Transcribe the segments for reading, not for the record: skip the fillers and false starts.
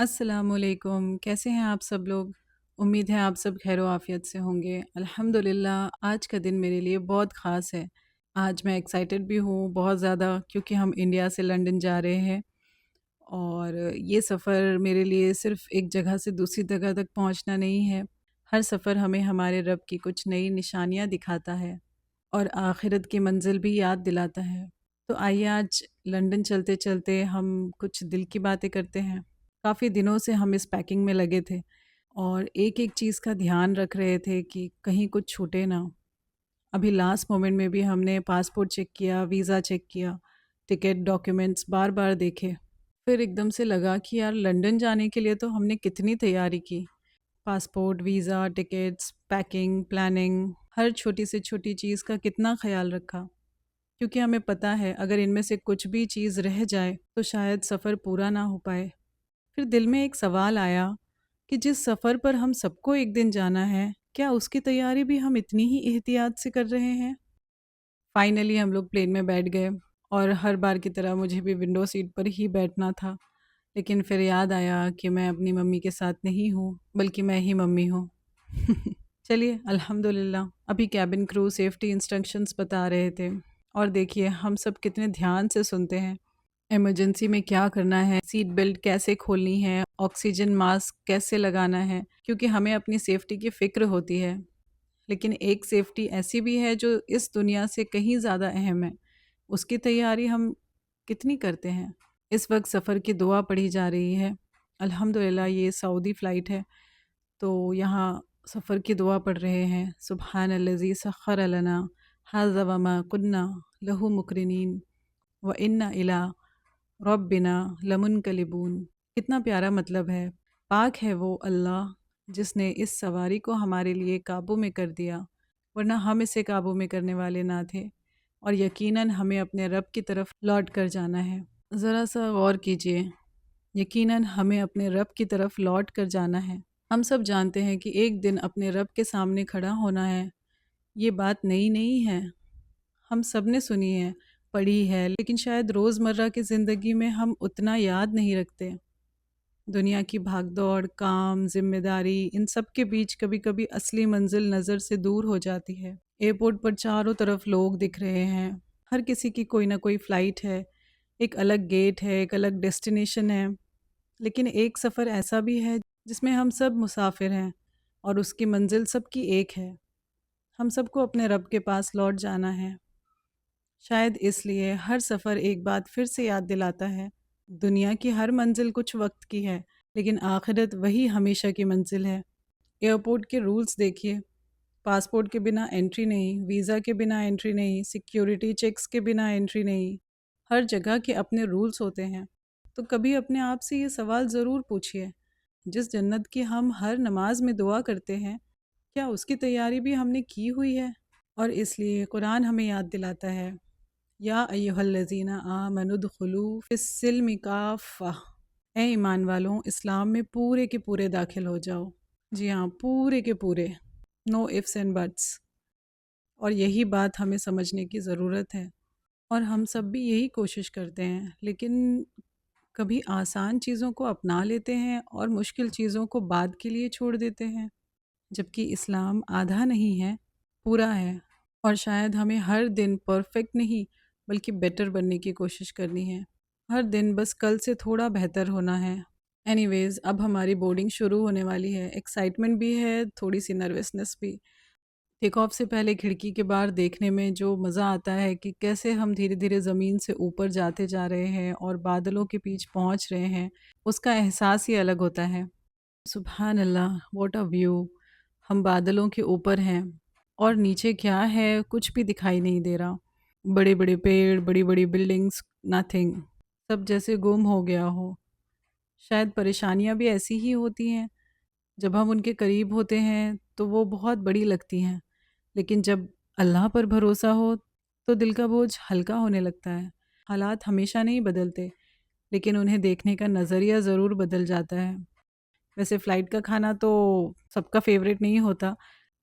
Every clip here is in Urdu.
السلام علیکم، کیسے ہیں آپ سب لوگ؟ امید ہے آپ سب خیر و عافیت سے ہوں گے۔ الحمدللہ آج کا دن میرے لیے بہت خاص ہے۔ آج میں ایکسائٹڈ بھی ہوں بہت زیادہ، کیونکہ ہم انڈیا سے لنڈن جا رہے ہیں، اور یہ سفر میرے لیے صرف ایک جگہ سے دوسری جگہ تک پہنچنا نہیں ہے۔ ہر سفر ہمیں ہمارے رب کی کچھ نئی نشانیاں دکھاتا ہے اور آخرت کی منزل بھی یاد دلاتا ہے۔ تو آئیے آج لنڈن چلتے چلتے ہم کچھ دل کی باتیں کرتے ہیں۔ کافی دنوں سے ہم اس پیکنگ میں لگے تھے اور ایک ایک چیز کا دھیان رکھ رہے تھے کہ کہیں کچھ چھوٹے نہ۔ ابھی لاسٹ مومنٹ میں بھی ہم نے پاسپورٹ چیک کیا، ویزا چیک کیا، ٹکٹ ڈاکیومنٹس بار بار دیکھے۔ پھر ایک دم سے لگا کہ یار لنڈن جانے کے لیے تو ہم نے کتنی تیاری کی، passport, visa, tickets, packing, planning, ہر چھوٹی سے چھوٹی چیز کا کتنا خیال رکھا، کیونکہ ہمیں پتہ ہے اگر ان میں سے کچھ بھی چیز رہ جائے تو شاید سفر پورا نہ ہو پائے۔ پھر دل میں ایک سوال آیا کہ جس سفر پر ہم سب کو ایک دن جانا ہے، کیا اس کی تیاری بھی ہم اتنی ہی احتیاط سے کر رہے ہیں؟ فائنلی ہم لوگ پلین میں بیٹھ گئے، اور ہر بار کی طرح مجھے بھی ونڈو سیٹ پر ہی بیٹھنا تھا، لیکن پھر یاد آیا کہ میں اپنی ممی کے ساتھ نہیں ہوں بلکہ میں ہی ممی ہوں۔ چلیے الحمدللہ، ابھی کیبن کرو سیفٹی انسٹرکشنز بتا رہے تھے، اور دیکھیے ہم سب کتنے دھیان سے سنتے ہیں۔ ایمرجنسی میں کیا کرنا ہے، سیٹ بیلٹ کیسے کھولنی ہے، آکسیجن ماسک کیسے لگانا ہے، کیونکہ ہمیں اپنی سیفٹی کی فکر ہوتی ہے۔ لیکن ایک سیفٹی ایسی بھی ہے جو اس دنیا سے کہیں زیادہ اہم ہے، اس کی تیاری ہم کتنی کرتے ہیں؟ اس وقت سفر کی دعا پڑھی جا رہی ہے۔ الحمدللہ یہ سعودی فلائٹ ہے، تو یہاں سفر کی دعا پڑھ رہے ہیں۔ سبحان الذی سخر لنا ھذا وما کنا لہ مقرنین وإنا الی ربنا لمنقلبون۔ کتنا پیارا مطلب ہے۔ پاک ہے وہ اللہ جس نے اس سواری کو ہمارے لیے قابو میں کر دیا، ورنہ ہم اسے قابو میں کرنے والے نہ تھے، اور یقیناً ہمیں اپنے رب کی طرف لوٹ کر جانا ہے۔ ذرا سا غور کیجئے، یقیناً ہمیں اپنے رب کی طرف لوٹ کر جانا ہے۔ ہم سب جانتے ہیں کہ ایک دن اپنے رب کے سامنے کھڑا ہونا ہے۔ یہ بات نئی نہیں ہے، ہم سب نے سنی ہے، پڑھی ہے، لیکن شاید روزمرہ کی زندگی میں ہم اتنا یاد نہیں رکھتے۔ دنیا کی بھاگ دوڑ، کام، ذمہ داری، ان سب کے بیچ کبھی کبھی اصلی منزل نظر سے دور ہو جاتی ہے۔ ایئرپورٹ پر چاروں طرف لوگ دکھ رہے ہیں، ہر کسی کی کوئی نہ کوئی فلائٹ ہے، ایک الگ گیٹ ہے، ایک الگ ڈیسٹینیشن ہے، لیکن ایک سفر ایسا بھی ہے جس میں ہم سب مسافر ہیں، اور اس کی منزل سب کی ایک ہے۔ ہم سب کو اپنے رب کے پاس لوٹ جانا ہے۔ شاید اس لیے ہر سفر ایک بات پھر سے یاد دلاتا ہے، دنیا کی ہر منزل کچھ وقت کی ہے، لیکن آخرت وہی ہمیشہ کی منزل ہے۔ ایئرپورٹ کے رولز دیکھیے، پاسپورٹ کے بنا انٹری نہیں، ویزا کے بنا انٹری نہیں، سیکیورٹی چیکس کے بنا انٹری نہیں۔ ہر جگہ کے اپنے رولز ہوتے ہیں۔ تو کبھی اپنے آپ سے یہ سوال ضرور پوچھئے، جس جنت کی ہم ہر نماز میں دعا کرتے ہیں، کیا اس کی تیاری بھی ہم نے کی ہوئی ہے؟ اور اس لیے قرآن ہمیں یاد دلاتا ہے، یا ایھا الذین آمنوا ادخلوا فی السلم کافہ، اے ایمان والوں اسلام میں پورے کے پورے داخل ہو جاؤ۔ جی ہاں، پورے کے پورے، نو ifs اینڈ بٹس۔ اور یہی بات ہمیں سمجھنے کی ضرورت ہے، اور ہم سب بھی یہی کوشش کرتے ہیں، لیکن کبھی آسان چیزوں کو اپنا لیتے ہیں اور مشکل چیزوں کو بعد کے لیے چھوڑ دیتے ہیں، جبکہ اسلام آدھا نہیں ہے، پورا ہے۔ اور شاید ہمیں ہر دن پرفیکٹ نہیں بلکہ بیٹر بننے کی کوشش کرنی ہے، ہر دن بس کل سے تھوڑا بہتر ہونا ہے۔ اینی ویز، اب ہماری بورڈنگ شروع ہونے والی ہے، ایکسائٹمنٹ بھی ہے، تھوڑی سی نروسنس بھی۔ ٹیک آف سے پہلے کھڑکی کے باہر دیکھنے میں جو مزہ آتا ہے کہ کیسے ہم دھیرے دھیرے زمین سے اوپر جاتے جا رہے ہیں اور بادلوں کے بیچ پہنچ رہے ہیں، اس کا احساس ہی الگ ہوتا ہے۔ سبحان اللہ، واٹ اے ویو! ہم بادلوں کے اوپر ہیں، اور نیچے کیا ہے کچھ بھی دکھائی نہیں دے رہا۔ بڑے بڑے پیڑ، بڑی بڑی بلڈنگز، نتھنگ، سب جیسے گم ہو گیا ہو۔ شاید پریشانیاں بھی ایسی ہی ہوتی ہیں، جب ہم ان کے قریب ہوتے ہیں تو وہ بہت بڑی لگتی ہیں، لیکن جب اللہ پر بھروسہ ہو تو دل کا بوجھ ہلکا ہونے لگتا ہے۔ حالات ہمیشہ نہیں بدلتے، لیکن انہیں دیکھنے کا نظریہ ضرور بدل جاتا ہے۔ ویسے فلائٹ کا کھانا تو سب کا فیوریٹ نہیں ہوتا،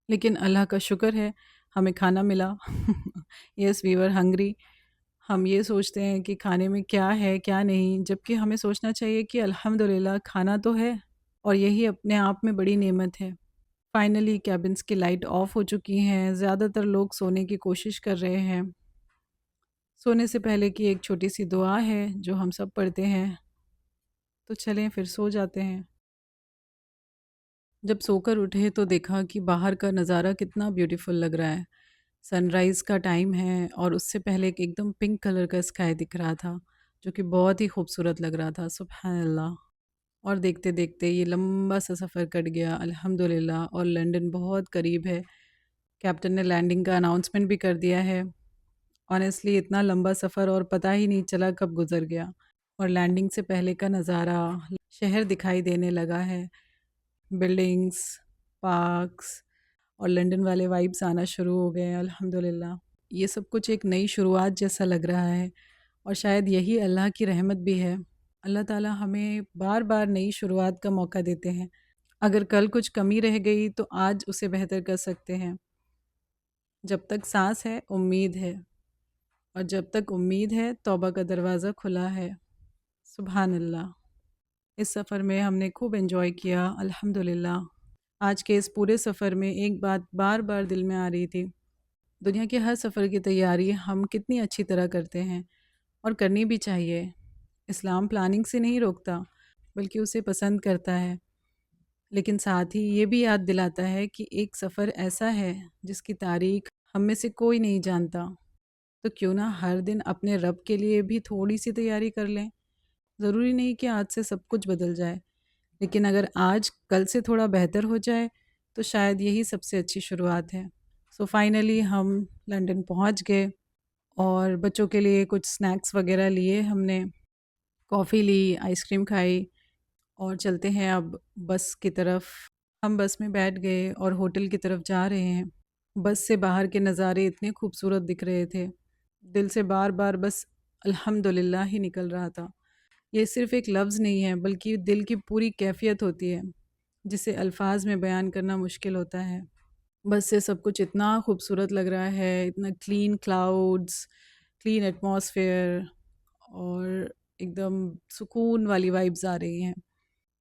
لیکن اللہ کا شکر ہے ہمیں کھانا ملا۔ یس وی ور ہنگری، ہم یہ سوچتے ہیں کہ کھانے میں کیا ہے کیا نہیں، جبکہ ہمیں سوچنا چاہیے کہ الحمدللہ کھانا تو ہے اور یہی اپنے آپ میں بڑی نعمت ہے۔ فائنلی کیبنس کی لائٹ آف ہو چکی ہیں، زیادہ تر لوگ سونے کی کوشش کر رہے ہیں۔ سونے سے پہلے کی ایک چھوٹی سی دعا ہے جو ہم سب پڑھتے ہیں، تو چلیں پھر سو جاتے ہیں۔ جب سو کر اٹھے تو دیکھا کہ باہر کا نظارہ کتنا بیوٹیفل لگ رہا ہے۔ سن رائز کا ٹائم ہے اور اس سے پہلے ایک دم پنک کلر کا اسکائی دکھ رہا تھا جو کہ بہت ہی خوبصورت لگ رہا تھا، سبحان اللہ۔ اور دیکھتے دیکھتے یہ لمبا سا سفر کٹ گیا الحمدللہ، اور لنڈن بہت قریب ہے۔ کیپٹن نے لینڈنگ کا اناؤنسمنٹ بھی کر دیا ہے۔ آنیسٹلی اتنا لمبا سفر اور پتہ ہی نہیں چلا کب گزر گیا، اور لینڈنگ سے پہلے کا نظارہ شہر دکھائی دینے لگا ہے، بلڈنگز، پارکس، اور لنڈن والے وائبس آنا شروع ہو گئے ہیں الحمدللہ۔ یہ سب کچھ ایک نئی شروعات جیسا لگ رہا ہے، اور شاید یہی اللہ کی رحمت بھی ہے۔ اللہ تعالیٰ ہمیں بار بار نئی شروعات کا موقع دیتے ہیں۔ اگر کل کچھ کمی رہ گئی تو آج اسے بہتر کر سکتے ہیں۔ جب تک سانس ہے امید ہے، اور جب تک امید ہے توبہ کا دروازہ کھلا ہے، سبحان اللہ۔ اس سفر میں ہم نے خوب انجوائے کیا الحمدللہ۔ آج کے اس پورے سفر میں ایک بات بار بار دل میں آ رہی تھی، دنیا کے ہر سفر کی تیاری ہم کتنی اچھی طرح کرتے ہیں، اور کرنی بھی چاہیے۔ اسلام پلاننگ سے نہیں روکتا بلکہ اسے پسند کرتا ہے، لیکن ساتھ ہی یہ بھی یاد دلاتا ہے کہ ایک سفر ایسا ہے جس کی تاریخ ہم میں سے کوئی نہیں جانتا، تو کیوں نہ ہر دن اپنے رب کے لیے بھی تھوڑی سی تیاری کر لیں۔ ضروری نہیں کہ آج سے سب کچھ بدل جائے، لیکن اگر آج کل سے تھوڑا بہتر ہو جائے تو شاید یہی سب سے اچھی شروعات ہے۔ سو فائنلی ہم لنڈن پہنچ گئے، اور بچوں کے لیے کچھ سنیکس وغیرہ لیے ہم نے، کافی لی، آئس کریم کھائی، اور چلتے ہیں اب بس کی طرف۔ ہم بس میں بیٹھ گئے اور ہوٹل کی طرف جا رہے ہیں۔ بس سے باہر کے نظارے اتنے خوبصورت دکھ رہے تھے، دل سے بار بار بس الحمدللہ ہی نکل رہا تھا۔ یہ صرف ایک لفظ نہیں ہے بلکہ دل کی پوری کیفیت ہوتی ہے جسے الفاظ میں بیان کرنا مشکل ہوتا ہے۔ بس سے سب کچھ اتنا خوبصورت لگ رہا ہے، اتنا کلین کلاؤڈز، کلین ایٹماسفیئر، اور ایک دم سکون والی وائبز آ رہی ہیں۔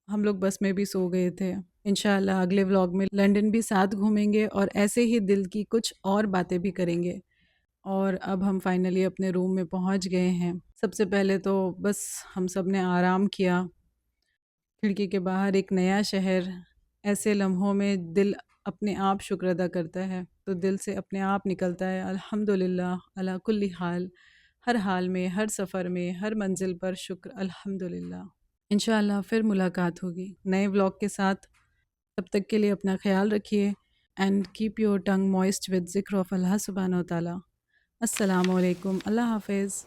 ہم لوگ بس میں بھی سو گئے تھے۔ انشاءاللہ اگلے ولاگ میں لنڈن بھی ساتھ گھومیں گے اور ایسے ہی دل کی کچھ اور باتیں بھی کریں گے۔ اور اب ہم فائنلی اپنے روم میں پہنچ گئے ہیں۔ سب سے پہلے تو بس ہم سب نے آرام کیا، کھڑکی کے باہر ایک نیا شہر، ایسے لمحوں میں دل اپنے آپ شکر ادا کرتا ہے، تو دل سے اپنے آپ نکلتا ہے الحمدللہ علی کل حال، ہر حال میں، ہر سفر میں، ہر منزل پر شکر الحمدللہ۔ انشاءاللہ پھر ملاقات ہوگی نئے ولاگ کے ساتھ۔ تب تک کے لیے اپنا خیال رکھیے، and keep your tongue moist with ذکر آف اللہ سبحانہ و تعالیٰ۔ السلام علیکم، اللہ حافظ۔